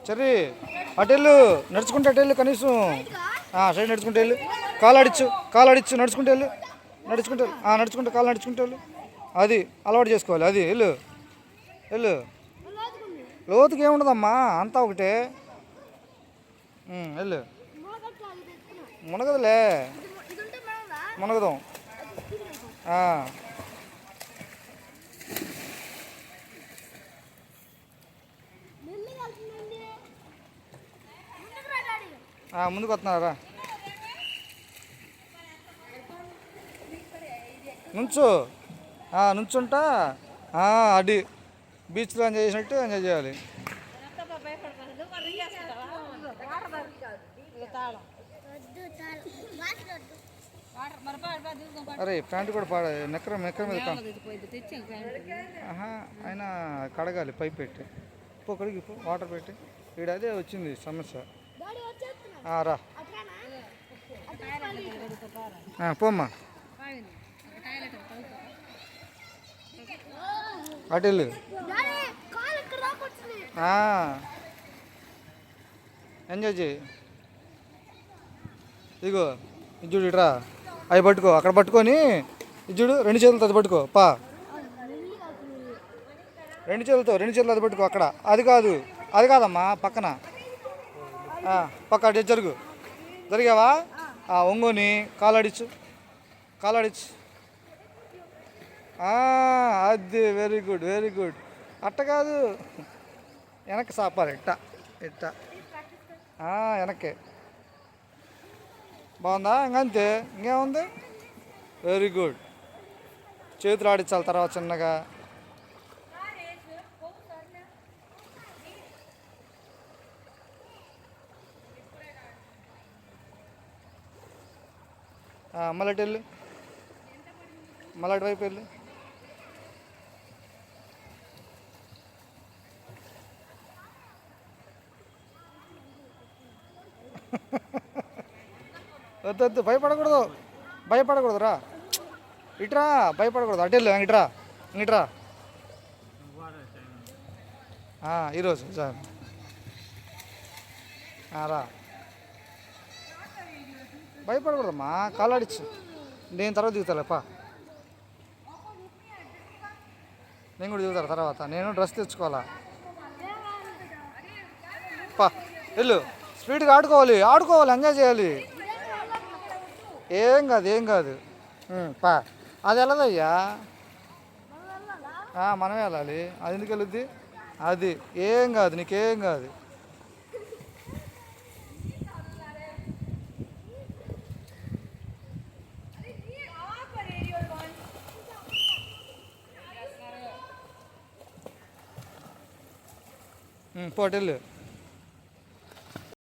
Cherry అటెళ్ళు నడుచుకుంటే అటెళ్ళు కనీసం side నడుచుకుంటే వెళ్ళు. కాలు ఆడిచ్చు నడుచుకుంటే వెళ్ళు. నడుచుకుంటే కాలు నడుచుకుంటే వెళ్ళు. అది అలవాటు చేసుకోవాలి. అది వెళ్ళు వెళ్ళు. లోతుకి ఏముండదమ్మా, అంతా ఒకటే. వెళ్ళు. మునగదులే, మునగదాం. ముందుకు వస్తున్నారా? నుంచుంటా అది బీచ్లో ఎంజాయ్ చేసినట్టు ఎంజాయ్ చేయాలి. అరే ప్యాంటు కూడా నెక్కర మీద అయినా కడగాలి పైప్ పెట్టి. కడిగి వాటర్ పెట్టి. ఇక్కడ అదే వచ్చింది సమస్య. రా పోమ్మా. అటెళ్ళు. ఎంజాయ్ చేయి. ఇదిగో ఇజ్జుడు ఇట్రా, అవి పట్టుకో. అక్కడ పట్టుకొని ఇజ్జుడు 2 చేతులతో అది పట్టుకో. రెండు చేతులతో అది పట్టుకో. అక్కడ అది కాదమ్మా, పక్కన అటు జరిగావా? ఒంగోని కాలాడిచ్చు. అది వెరీ గుడ్. అట్ట కాదు, వెనక్కి సాపాలి. ఇట్ట వెనక్కి. బాగుందా? ఇంకంతే, ఇంకేముంది. Very good. చేతులు ఆడించాలి తర్వాత చిన్నగా. మళ్ళీ వెళ్ళు, మళ్ళీ అటువైపు వెళ్ళు. వద్దు, భయపడకూడదు. రా ఇట్రా, భయపడకూడదు. అటెళ్ళు, ఇట్రా. ఈరోజు సార్ రా. భయపడకూడదమ్మా, కాలాడిచ్చు. నేను తర్వాత దిగుతాలేపా. నేను కూడా దిగుతాను తర్వాత. నేను డ్రెస్ తెచ్చుకోవాలా. వెళ్ళు. స్పీడ్గా ఆడుకోవాలి, ఎంజాయ్ చేయాలి. ఏం కాదు. అది వెళ్ళదయ్యా, మనమే వెళ్ళాలి. అది ఎందుకు వెళ్ళుద్ది? అది ఏం కాదు, నీకేం కాదు. పోటెళ్ళు.